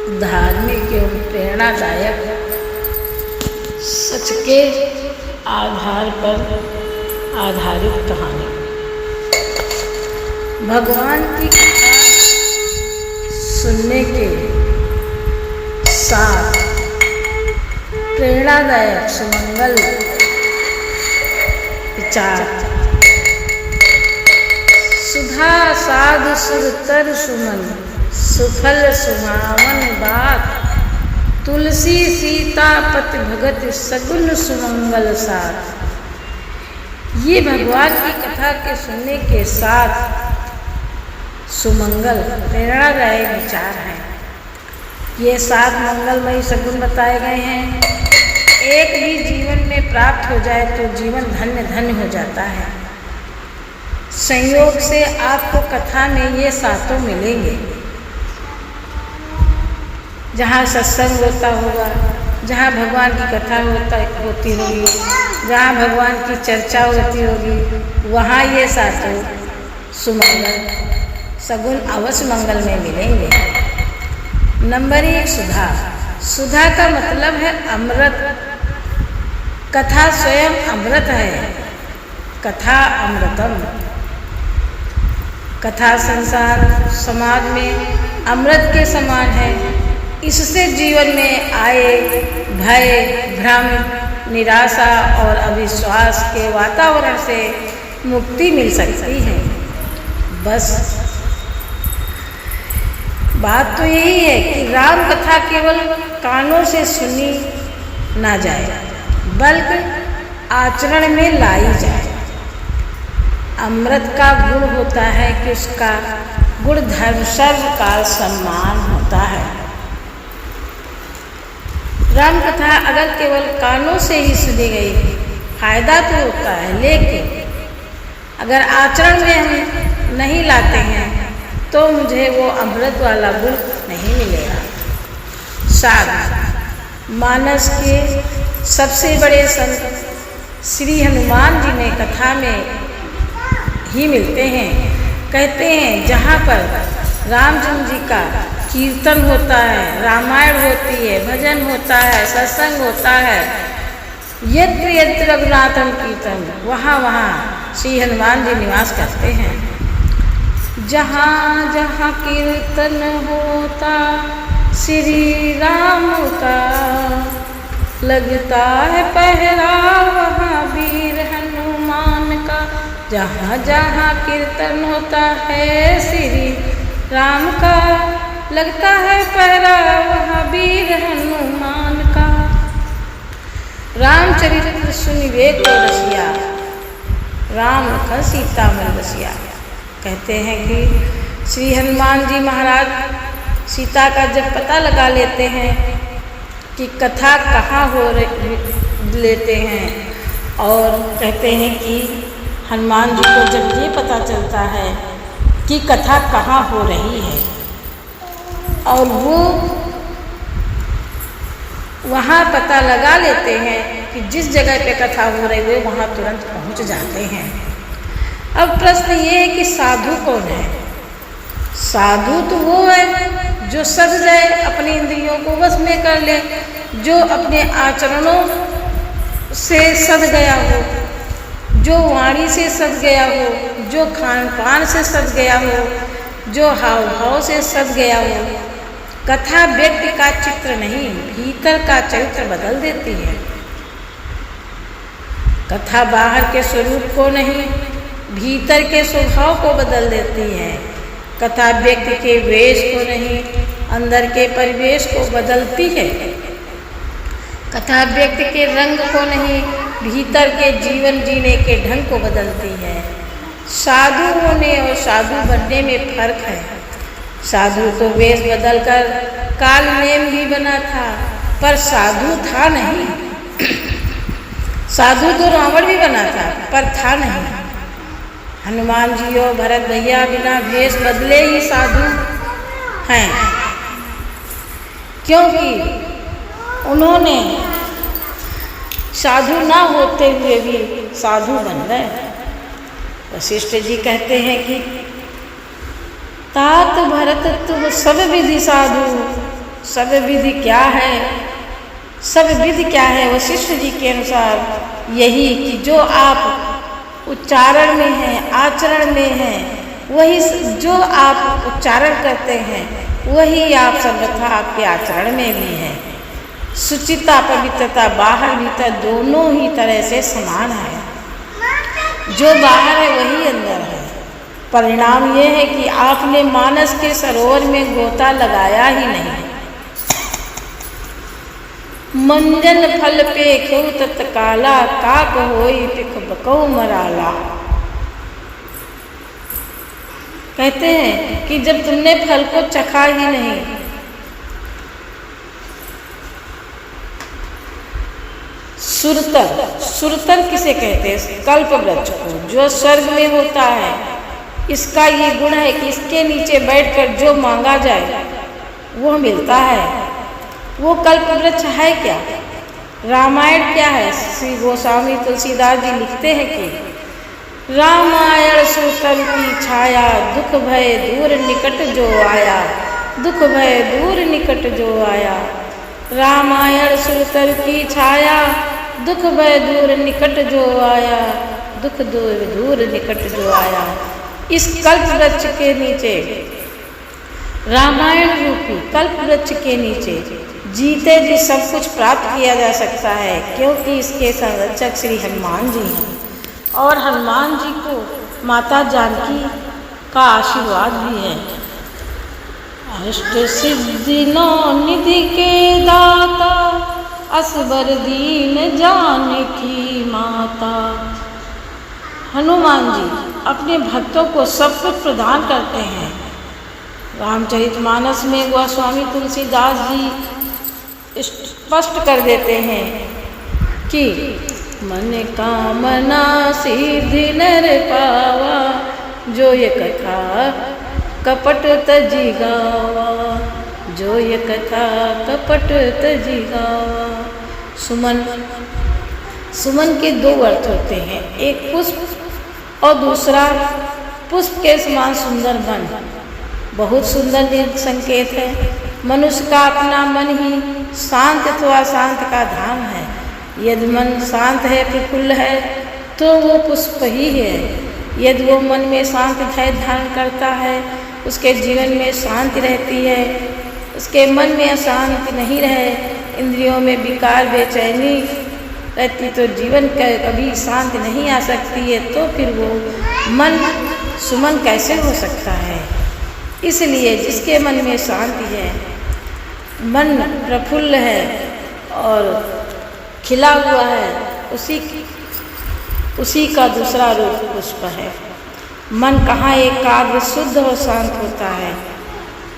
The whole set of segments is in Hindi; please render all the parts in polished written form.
धार्मिक एवं प्रेरणादायक सच के आधार पर आधारित कहानी। भगवान की कथा सुनने के साथ प्रेरणादायक सुमंगल विचार, सुधा साधु सुरतर सुमन, सुफल सुहावन बात, तुलसी सीता पति भगत सगुन सुमंगल साथ। ये भगवान की कथा के सुनने के साथ सुमंगल प्रेरणादायक विचार हैं। ये 7 मंगलमयी सगुन बताए गए हैं। एक भी जीवन में प्राप्त हो जाए तो जीवन धन्य धन्य हो जाता है। संयोग से आपको कथा में ये 7 मिलेंगे। जहाँ सत्संग होता होगा, जहाँ भगवान की कथा होती होगी, जहाँ भगवान की चर्चा होती होगी, वहाँ ये 7 सुमंगल सगुन अवश्य मंगल में मिलेंगे। नंबर 1, सुधा। सुधा का मतलब है अमृत। कथा स्वयं अमृत है। कथा अमृतम। कथा संसार समाज में अमृत के समान है। इससे जीवन में आए भय, भ्रम, निराशा और अविश्वास के वातावरण से मुक्ति मिल सकती है। बस बात तो यही है कि राम कथा केवल कानों से सुनी ना जाए, बल्कि आचरण में लाई जाए। अमृत का गुण होता है कि उसका गुण धर्म सर्वकाल सम्मान होता है। राम कथा अगर केवल कानों से ही सुनी गई फायदा तो होता है, लेकिन अगर आचरण में हम नहीं लाते हैं तो मुझे वो अमृत वाला गुण नहीं मिलेगा। साधु। मानस के सबसे बड़े संत श्री हनुमान जी ने कथा में ही मिलते हैं। कहते हैं जहाँ पर रामचंद्र जी का कीर्तन होता है, रामायण होती है, भजन होता है, सत्संग होता है, यत्र यत्र रघुनाथम कीर्तन, वहाँ वहाँ श्री हनुमान जी निवास करते हैं। जहाँ जहाँ कीर्तन होता श्री राम का, लगता है पहरा वहाँ वीर हनुमान का। जहाँ जहाँ कीर्तन होता है श्री राम का, लगता है पहरा वहाँ वीर हनुमान का। रामचरित्र सुनिवे को रसिया, राम लखन सीता मन बसिया। कहते हैं कि श्री हनुमान जी महाराज सीता का जब पता लगा लेते हैं कि कथा कहाँ हो लेते हैं, और कहते हैं कि हनुमान जी को जब ये पता चलता है कि कथा कहाँ हो रही है और वो वहाँ पता लगा लेते हैं कि जिस जगह पे कथा हो रही है वहाँ तुरंत पहुँच जाते हैं। अब प्रश्न ये है कि साधु कौन है? साधु तो वो है जो सध जाए, अपनी इंद्रियों को वश में कर ले, जो अपने आचरणों से सध गया हो, जो वाणी से सध गया हो, जो खान पान से सध गया हो, जो हाव भाव से सध गया हो। कथा व्यक्ति का चित्र नहीं, भीतर का चरित्र बदल देती है। कथा बाहर के स्वरूप को नहीं, भीतर के स्वभाव को बदल देती है। कथा व्यक्ति के वेश को नहीं, अंदर के परिवेश को बदलती है। कथा व्यक्ति के रंग को नहीं, भीतर के जीवन जीने के ढंग को बदलती है। साधु होने और साधु बनने में फर्क है। साधु तो वेश बदलकर काल नेम भी बना था, पर साधु था नहीं। साधु तो रावण भी बना था, पर था नहीं। हनुमान जी और भरत भैया बिना भेष बदले ही साधु हैं, क्योंकि उन्होंने साधु ना होते हुए भी साधु बन गए। वशिष्ठ जी कहते हैं कि तात भरत तुम सब विधि साधु, सब विधि क्या है? सब विधि क्या है? वशिष्ठ जी के अनुसार यही कि जो आप उच्चारण में हैं, आचरण में हैं, वही जो आप उच्चारण करते हैं वही आप सर्वथा आपके आचरण में भी है। शुचिता, पवित्रता बाहर भीतर दोनों ही तरह से समान है। जो बाहर है वही अंदर है। परिणाम यह है कि आपने मानस के सरोवर में गोता लगाया ही नहीं। मंजन फल पे खेऊ तत्काला, काक होई पिख बकऊ मराला। कहते हैं कि जब तुमने फल को चखा ही नहीं, सुरतर, सुरतर किसे कहते हैं? कल्प वृक्ष को, जो स्वर्ग में होता है। इसका ये गुण है कि इसके नीचे बैठकर जो मांगा जाए वो मिलता है। वो कल्प वृक्ष है क्या? रामायण क्या है? श्री गोस्वामी तुलसीदास जी लिखते हैं कि रामायण सुतर की छाया, दुख भय दूर निकट जो आया, दुख भय दूर निकट जो आया। रामायण सुतर की छाया, दुख भय दूर निकट जो आया, दुख दूर दूर निकट जो आया। इस कल्प वृक्ष के नीचे, रामायण रूपी कल्प वृक्ष के नीचे जीते जी सब कुछ प्राप्त किया जा सकता है, क्योंकि इसके संरक्षक श्री हनुमान जी हैं और हनुमान जी को माता जानकी का आशीर्वाद भी है। अष्ट सिद्धि नौ निधि के दाता, असबर दीन जानकी माता। हनुमान जी अपने भक्तों को सब कुछ प्रदान करते हैं। रामचरितमानस में गोस्वामी तुलसीदास जी स्पष्ट कर देते हैं कि मन कामना सिद्धि नर पावा, जो ये कथा कपट तजी गावा, जो ये कथा कपट तजी गावा। सुमन, सुमन के दो अर्थ होते हैं, एक पुष्प और दूसरा पुष्प के समान सुंदर मन। बहुत सुंदर संकेत है। मनुष्य का अपना मन ही शांत अथवा शांत का धाम है। यदि मन शांत है, प्रफुल्ल है, तो वो पुष्प ही है। यदि वो मन में शांत धैर्य धारण करता है, उसके जीवन में शांति रहती है। उसके मन में अशांति नहीं रहे, इंद्रियों में विकार बेचैनी रहती, तो जीवन कभी शांति नहीं आ सकती है। तो फिर वो मन सुमन कैसे हो सकता है? इसलिए जिसके मन में शांति है, मन प्रफुल्ल है और खिला हुआ है, उसी का दूसरा रूप पुष्प है। मन कहाँ एकाग्र शुद्ध और शांत होता है।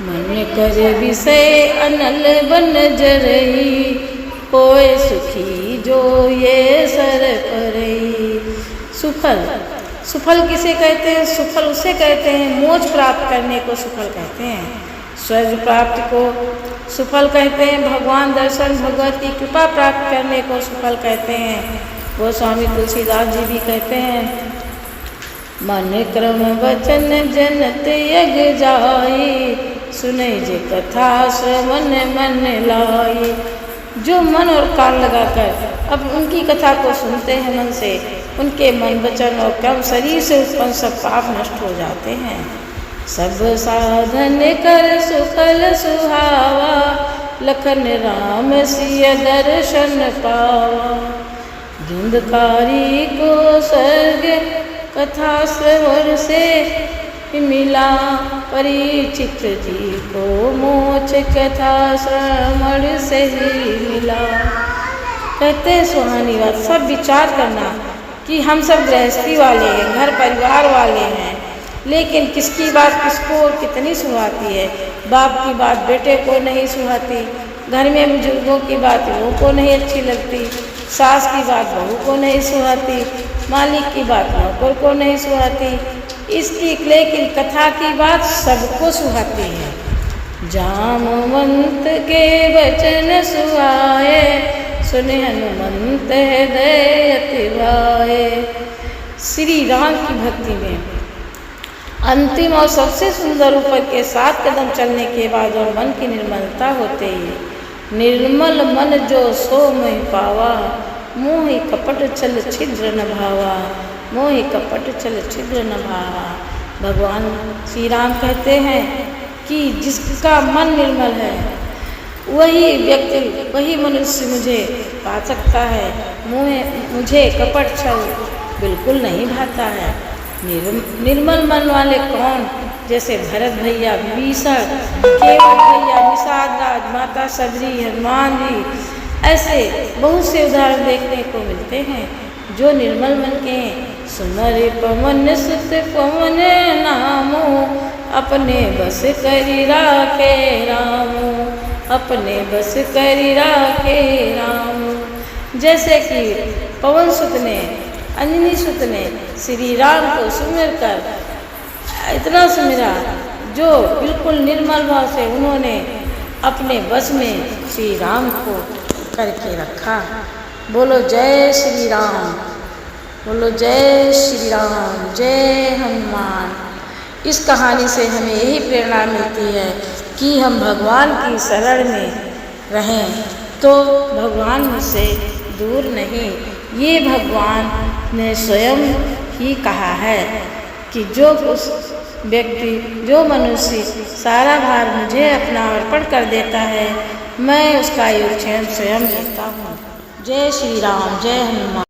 मन कर विषय अनल बन जरई, होए सुखी जो ये सर परई। सुफल, सुफल किसे कहते हैं? सुफल उसे कहते हैं, मोक्ष प्राप्त करने को सुफल कहते हैं। स्वर्ग प्राप्ति को सुफल कहते हैं। भगवान दर्शन, भगवत की कृपा प्राप्त करने को सुफल कहते हैं। गोस्वामी तुलसीदास जी भी कहते हैं, मन क्रम वचन जनत यज्ञ जाई, सुने जे कथा श्रवण मन लाई। जो मन और कान लगाकर अब उनकी कथा को सुनते हैं मन से, उनके मन वचन और कर्म शरीर से उत्पन्न सब पाप नष्ट हो जाते हैं। सब साधन कर सुफल सुहावा, लखन राम सिय दर्शन पावा। धुंधकारी को स्वर्ग कथा श्रवण से मिला, परिचित जी को मोक्ष कथा श्रवण से ही मिला। कहते हैं सुहानी बात, सब विचार करना कि हम सब गृहस्थी वाले हैं, घर परिवार वाले हैं, लेकिन किसकी बात किसको और कितनी सुहाती है। बाप की बात बेटे को नहीं सुहाती, घर में बुजुर्गों की बात बहू को नहीं अच्छी लगती, सास की बात बहू को नहीं सुहाती, मालिक की बात नौकर को नहीं सुहाती। इसकी लेकिन कथा की बात सबको सुहाती है। जामवंत के वचन सुहाए, सुने हनुमंत हृदय अति भाए। श्री राम की भक्ति में अंतिम और सबसे सुंदर ऊपर के 7 कदम चलने के बाद और मन की निर्मलता होते ही निर्मल मन जो सो मोहि पावा, मोहि कपट छल छिद्र न भावा, मोहि कपट छल छिद्र न भावा। भगवान श्री राम कहते हैं कि जिसका मन निर्मल है वही व्यक्ति, वही मनुष्य मुझे पा सकता है। मुझे कपट छल बिल्कुल नहीं भाता है। निर्मल मन वाले कौन? जैसे भरत भैया, विभीषण, केवट भैया, निषाद राज, माता सबरी, हनुमान जी, ऐसे बहुत से उदाहरण देखने को मिलते हैं जो निर्मल मन के हैं। सुमरे पवन सुत पवन नामो, अपने बस करी राखे रामो, अपने बस करी राखे रामो। जैसे कि पवन सुत ने, अंजनी सुत ने श्री राम को सुमिर कर इतना सुमिरा जो बिल्कुल निर्मल भाव से उन्होंने अपने बस में श्री राम को करके रखा। बोलो जय श्री राम, बोलो जय श्री राम, जय हनुमान। इस कहानी से हमें यही प्रेरणा मिलती है कि हम भगवान की शरण में रहें तो भगवान मुझसे दूर नहीं। ये भगवान ने स्वयं ही कहा है कि जो उस व्यक्ति, जो मनुष्य सारा भार मुझे अपना अर्पण कर देता है, मैं उसका योगक्षेम स्वयं लेता हूँ। जय श्री राम, जय हनुमान।